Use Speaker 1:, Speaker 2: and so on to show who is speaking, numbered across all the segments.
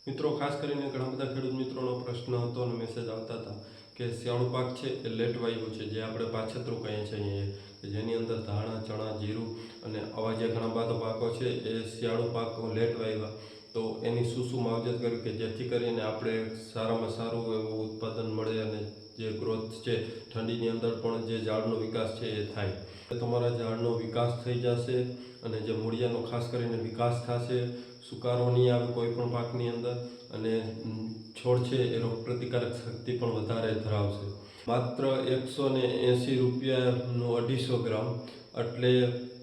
Speaker 1: મિત્રો ખાસ કરીને ઘણા બધા ખેડૂત મિત્રોનો પ્રશ્ન હતો અને મેસેજ આવતા હતા કે શિયાળુ પાક છે એ લેટ વાવ્યું છે, જે આપણે પાછતરું કહીએ છીએ અહીંયા, કે જેની અંદર ધાણા, ચણા, જીરું અને આવા જે ઘણા બધા પાકો છે એ શિયાળુ પાક લેટ વાવ્યા. તો એની શું માવજત કરવી કે જેથી કરીને આપણે સારામાં સારું એવું ઉત્પાદન મળે અને જે ગ્રોથ છે ઠંડીની અંદર પણ જે ઝાડનો વિકાસ છે એ થાય. તમારા ઝાડનો વિકાસ થઈ જશે અને જે મૂળિયાનો ખાસ કરીને વિકાસ થશે, સુકારો નહીં આવે કોઈ પણ પાકની અંદર, અને છોડ છે એ રોગ પ્રતિકારક શક્તિ પણ વધારે ધરાવશે. માત્ર 180 રૂપિયાનું 250 ગ્રામ, એટલે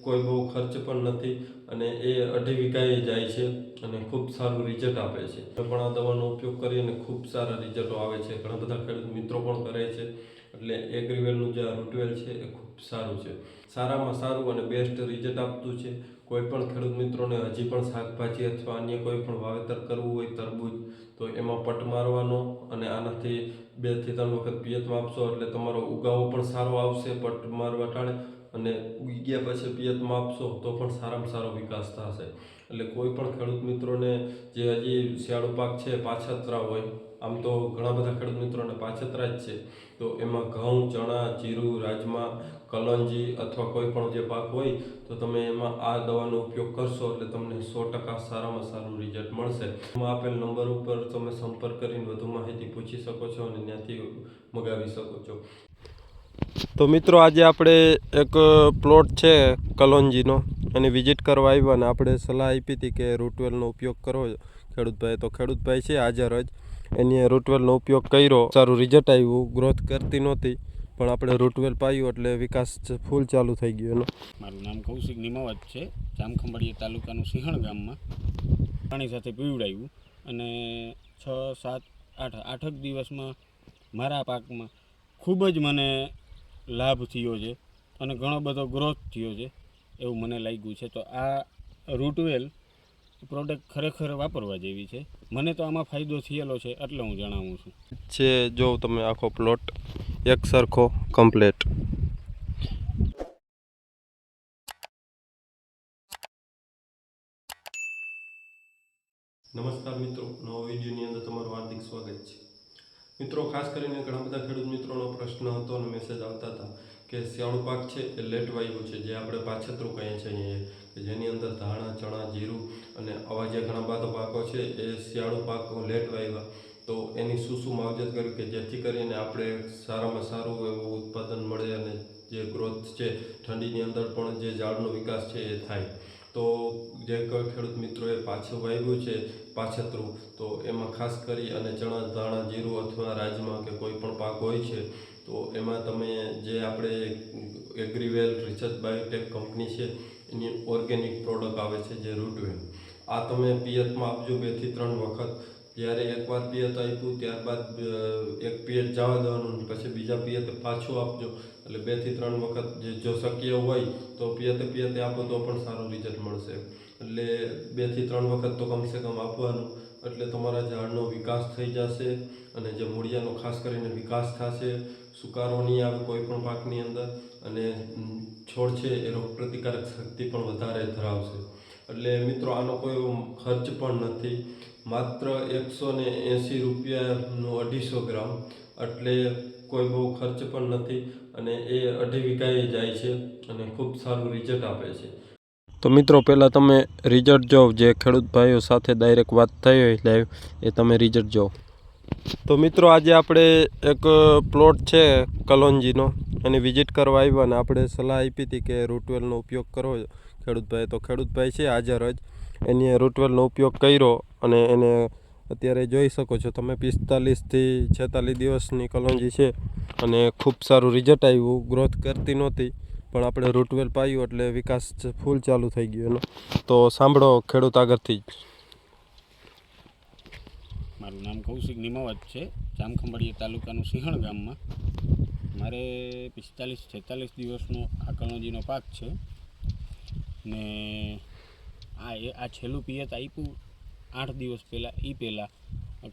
Speaker 1: કોઈ બહુ ખર્ચ પણ નથી અને એ 2.5 વીઘાએ જાય છે અને ખૂબ સારું રિઝલ્ટ આપે છે. પણ આ દવાનો ઉપયોગ કરીને ખૂબ સારા રિઝલ્ટો આવે છે. ઘણા બધા ખેડૂત મિત્રો પણ કરે છે. એટલે એગ્રીવેલનું જે આ રૂટવેલ છે એ ખૂબ સારું છે, સારામાં સારું અને બેસ્ટ રિઝલ્ટ આપતું છે. કોઈ પણ ખેડૂત મિત્રોને હજી પણ શાકભાજી અથવા અન્ય કોઈ પણ વાવેતર કરવું હોય, તરબૂચ, તો એમાં પટ મારવાનો અને આનાથી 2 થી 3 વખત પિયતમાં આપશો એટલે તમારો ઉગાવો પણ સારો આવશે. પટ મારવા ટાળે અને ઉગી ગયા પછી પિયતમાં આપશો તો પણ સારામાં સારો વિકાસ થશે. એટલે કોઈ પણ ખેડૂત મિત્રોને જે હજી શિયાળુ પાક છે પાછતરા હોય, આમ તો ઘણા બધા ખેડૂત મિત્રોને પાછતરા જ છે, તો એમાં ઘઉં, ચણા, જીરું, રાજમા, કલંજી અથવા કોઈ પણ જે પાક હોય તો તમે એમાં આ દવાનો ઉપયોગ કરશો એટલે તમને 100% સારામાં સારું રિઝલ્ટ મળશે. એમાં આપેલ નંબર ઉપર તમે સંપર્ક કરીને વધુ માહિતી પૂછી શકો છો અને ત્યાંથી મગાવી શકો છો. તો મિત્રો આજે આપણે એક પ્લોટ છે કલોંજીનો, એની વિઝિટ કરવા આવ્યા અને આપણે સલાહ આપી હતી કે રૂટવેલનો ઉપયોગ કરો ખેડૂતભાઈ. તો ખેડૂતભાઈ છે હાજર જ, એની રૂટવેલનો ઉપયોગ કર્યો, સારું રિઝલ્ટ આવ્યું. ગ્રોથ કરતી નહોતી પણ આપણે રૂટવેલ પાયું એટલે વિકાસ ફૂલ ચાલુ થઈ ગયો એનો.
Speaker 2: મારું નામ કૌશિક નિમાવત છે, જામખંભાળિયા તાલુકાનું સિંહણ ગામમાં. પાણી સાથે પીવડાવ્યું અને 6, 7, 8 દિવસમાં મારા પાકમાં ખૂબ જ મને લાભ થયો છે અને ઘણો બધો ગ્રોથ થયો છે એવું મને લાગ્યું છે. તો આ રૂટવેલ પ્રોડક્ટ ખરેખર વાપરવા જેવી છે. મને તો આમાં ફાયદો થયેલો છે એટલે હું જણાવું છું.
Speaker 1: છે જો તમે આખો પ્લોટ એક સરખો કમ્પ્લીટ. નમસ્કાર મિત્રો, નવો વિડીયોની અંદર તમારું હાર્દિક સ્વાગત છે. મિત્રો ખાસ કરીને ઘણા બધા ખેડૂત મિત્રોનો પ્રશ્ન હતો અને મેસેજ આવતા હતા કે શિયાળુ પાક છે એ લેટ વાવ્યું છે, જે આપણે પાછતરું કહીએ છીએ અહીંયા, કે જેની અંદર ધાણા, ચણા, જીરું અને આવા જે ઘણા બધા પાકો છે એ શિયાળુ પાક લેટ વાવ્યા. તો એની શું માવજત કરવી કે જેથી કરીને આપણે સારામાં સારું એવું ઉત્પાદન મળે અને જે ગ્રોથ છે ઠંડીની અંદર પણ જે ઝાડનો વિકાસ છે એ થાય. તો જે કોઈ ખેડૂત મિત્રોએ પાછું વાવ્યું છે પાછતરું, તો એમાં ખાસ કરી અને ચણા, ધાણા, જીરું અથવા રાજમા કે કોઈ પણ પાક હોય છે તો એમાં તમે જે આપણે એગ્રીવેલ રિસર્ચ બાયોટેક કંપની છે એની ઓર્ગેનિક પ્રોડક્ટ આવે છે જે રૂટવેલ, આ તમે પિયતમાં આપજો 2 થી 3 વખત. જ્યારે એકવાર પિયત આપ્યું ત્યારબાદ એક પિયત જવા દેવાનું, પછી બીજા પિયત પાછું આપજો. એટલે 2 થી 3 વખત જો શક્ય હોય તો પિયતે આપો તો પણ સારું રિઝલ્ટ મળશે. એટલે 2 થી 3 વખત તો કમસે કમ આપવાનું, એટલે તમારા ઝાડનો વિકાસ થઈ જશે અને જે મૂળિયાનો ખાસ કરીને વિકાસ થશે, સુકારો નહીં આવે કોઈ પણ પાકની અંદર, અને છોડ છે એ રોગ પ્રતિકારક શક્તિ પણ વધારે ધરાવશે. એટલે મિત્રો આનો કોઈ ખર્ચ પણ નથી, માત્ર 180 રૂપિયાનું 250 ગ્રામ, એટલે કોઈ બહુ ખર્ચ પણ નથી અને એ 2.5 વીઘાએ જાય છે અને ખૂબ સારું રિઝલ્ટ આપે છે. તો મિત્રો પહેલાં તમે રિઝલ્ટ જો, જે ખેડૂત ભાઈઓ સાથે ડાયરેક્ટ વાત થઈ હોય લાઈવ, એ તમે રિઝલ્ટ જો. તો મિત્રો આજે આપણે એક પ્લોટ છે કલોંજીનો, એની વિઝિટ કરવા આવ્યા અને આપણે સલાહ આપી હતી કે રૂટવેલનો ઉપયોગ કરો ખેડૂતભાઈ. તો ખેડૂતભાઈ છે હાજર જ, એની રૂટવેલનો ઉપયોગ કર્યો અને એને અત્યારે જોઈ શકો છો તમે 45 થી 46 દિવસની કલોંજી છે અને ખૂબ સારું રિઝલ્ટ આવ્યું. ગ્રોથ કરતી નહોતી પણ આપણે રૂટવેલ પાયું એટલે વિકાસ ફૂલ ચાલુ થઈ ગયો એનો. તો સાંભળો ખેડૂત આગળથી જ.
Speaker 2: મારું નામ કૌશિક નિમાવત છે, જામખંભાળિયા તાલુકાનું સિંહણ ગામમાં. મારે 45-46 દિવસનો આ કલોંજીનો પાક છે ને આ છેલ્લું પિયત આપ્યું 8 દિવસ પહેલાં. એ પહેલાં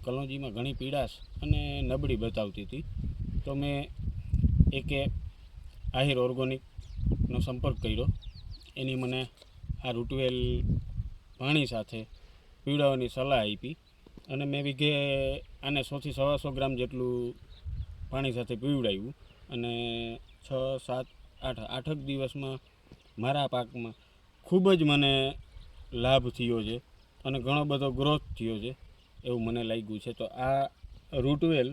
Speaker 2: કલોંજીમાં ઘણી પીડાશ અને નબળી બતાવતી હતી. તો મેં આહિર ઓર્ગોનિકનો સંપર્ક કર્યો. એની મને આ રૂટવેલ પાણી સાથે પીવડાવવાની સલાહ આપી અને મેં વીઘે આને 100 થી 125 ગ્રામ જેટલું પાણી સાથે પીવડાવ્યું અને 6, 7, 8 8 દિવસમાં મારા પાકમાં ખૂબ જ મને લાભ થયો છે અને ઘણો બધો ગ્રોથ થયો છે એવું મને લાગ્યું છે. તો આ રૂટવેલ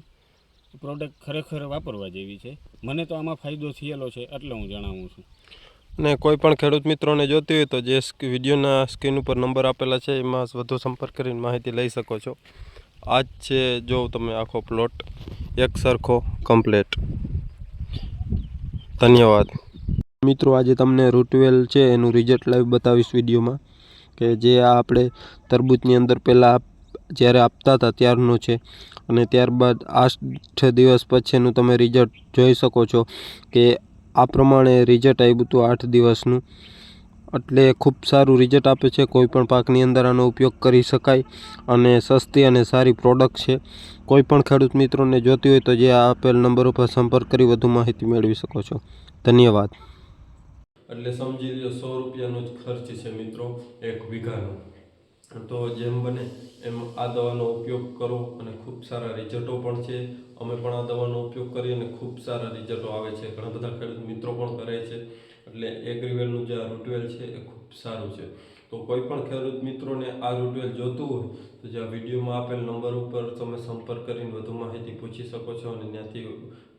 Speaker 2: પ્રોડક્ટ ખરેખર વાપરવા જેવી છે. મને તો આમાં ફાયદો થયેલો છે એટલે હું જણાવું છું.
Speaker 1: અને કોઈ પણ ખેડૂત મિત્રોને જોતી હોય તો જે વિડીયોના સ્ક્રીન ઉપર નંબર આપેલા છે એમાં વધુ સંપર્ક કરીને માહિતી લઈ શકો છો. આ જ છે જો તમે આખો પ્લોટ એક સરખો કમ્પ્લેટ. ધન્યવાદ મિત્રો. આજે તમને રૂટવેલ છે એનું રિઝલ્ટ લાઈવ બતાવીશ વિડીયોમાં, કે જે આ આપણે તરબૂચની અંદર પહેલાં જ્યારે આપતા હતા ત્યારનું છે અને ત્યારબાદ 8 દિવસ પછીનું તમે રિઝલ્ટ જોઈ શકો છો કે આ પ્રમાણે રિઝલ્ટ આવ્યું હતું 8 દિવસનું. એટલે ખૂબ સારું રિઝલ્ટ આપે છે. કોઈ પણ પાકની અંદર આનો ઉપયોગ કરી શકાય અને સસ્તી અને સારી પ્રોડક્ટ છે. કોઈ પણ ખેડૂત મિત્રોને જોતી હોય તો જે આપેલ નંબર ઉપર સંપર્ક કરી વધુ માહિતી મેળવી શકો છો. ધન્યવાદ. એટલે સમજી લો 100 રૂપિયાનો જ ખર્ચ છે મિત્રો એક વીઘાનો. તો જેમ બને એમ આ દવાનો ઉપયોગ કરો અને ખૂબ સારા રિઝલ્ટો પણ છે. અમે પણ આ દવાનો ઉપયોગ કરીએ અને ખૂબ સારા રિઝલ્ટો આવે છે. ઘણા બધા ખેડૂત મિત્રો પણ કરે છે. એટલે એગ્રીવેલનું જે આ રૂટવેલ છે એ ખૂબ સારું છે. તો કોઈ પણ ખેડૂત મિત્રોને આ રૂટવેલ જોતું હોય તો જે આ વિડીયોમાં આપેલ નંબર ઉપર તમે સંપર્ક કરીને વધુ માહિતી પૂછી શકો છો અને ત્યાંથી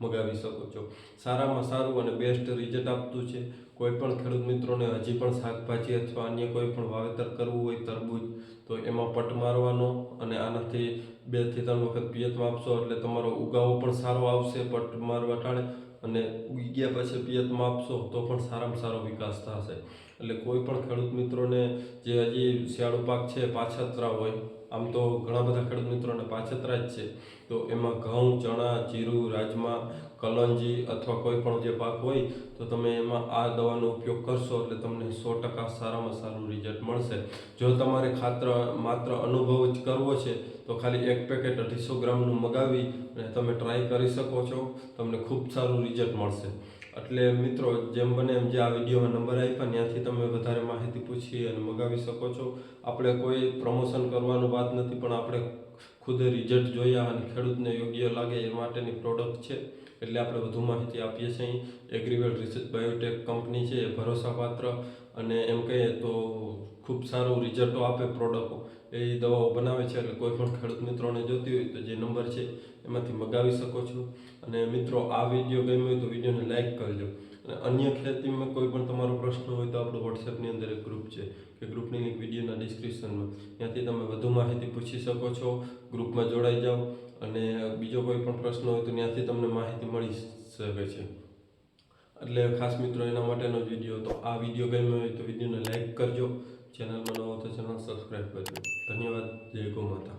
Speaker 1: મગાવી શકો છો. સારામાં સારું અને બેસ્ટ રિઝલ્ટ આપતું છે. કોઈ પણ ખેડૂત મિત્રોને હજી પણ શાકભાજી અથવા અન્ય કોઈ પણ વાવેતર કરવું હોય તરબૂચ, તો એમાં પટ મારવાનો અને આનાથી 2 થી 3 વખત પિયતમાં આપશો એટલે તમારો ઉગાવો પણ સારો આવશે. પટ મારવા ટાણે અને ઉગ્યા પછી પિયતમાં આપશો તો પણ સારામાં સારો વિકાસ થશે. એટલે કોઈ પણ ખેડૂત મિત્રોને જે હજી શિયાળુ પાક છે પાછતરા હોય, આમ તો ઘણા બધા ખેડૂત મિત્રોને પાછતરા જ છે, તો એમાં ઘઉં, ચણા, જીરું, રાજમા, કલંજી અથવા કોઈ પણ જે પાક હોય તો તમે એમાં આ દવાનો ઉપયોગ કરશો એટલે તમને 100% સારામાં સારું રિઝલ્ટ મળશે. જો તમારે માત્ર અનુભવ જ કરવો છે તો ખાલી એક પેકેટ 250 ગ્રામનું મગાવી અને તમે ટ્રાય કરી શકો છો. તમને ખૂબ સારું રિઝલ્ટ મળશે. એટલે મિત્રો જેમ બને એમ જે આ વિડીયોમાં નંબર આપ્યા ત્યાંથી તમે વધારે માહિતી પૂછી અને મગાવી શકો છો. આપણે કોઈ પ્રમોશન કરવાનું વાત નથી, પણ આપણે ખુદ રિઝલ્ટ જોયા અને ખેડૂતને યોગ્ય લાગે એ માટેની પ્રોડક્ટ છે એટલે આપણે વધુ માહિતી આપીએ છીએ. એગ્રીવેલ રિસર્ચ બાયોટેક કંપની છે એ ભરોસાપાત્ર અને એમ કહીએ તો ખૂબ સારું રિઝલ્ટો આપે પ્રોડક્ટો એ દવાઓ બનાવે છે. એટલે કોઈ પણ ખેડૂત મિત્રોને જોતી હોય તો જે નંબર છે એમાંથી મગાવી શકો છો. અને મિત્રો આ વિડીયો ગમ્યો હોય તો વિડીયોને લાઈક કરજો. અને અન્ય ખેતીમાં કોઈ પણ તમારો પ્રશ્ન હોય તો આપણું વોટ્સએપની અંદર એક ગ્રુપ છે કે ગ્રુપની લિંક વિડીયોના ડિસ્ક્રિપ્શનમાં, ત્યાંથી તમે વધુ માહિતી પૂછી શકો છો. ગ્રુપમાં જોડાઈ જાઓ અને બીજો કોઈ પણ પ્રશ્ન હોય તો ત્યાંથી તમને માહિતી મળી શકે છે. એટલે ખાસ મિત્રો એના માટેનો જ વિડીયો. તો આ વિડીયો ગમ્યો હોય તો વિડીયોને લાઈક કરજો. ચેનલમાં નવો તો ચેનલ સબસ્ક્રાઈબ કરજો. ધન્યવાદ. જય ગૌ માતા.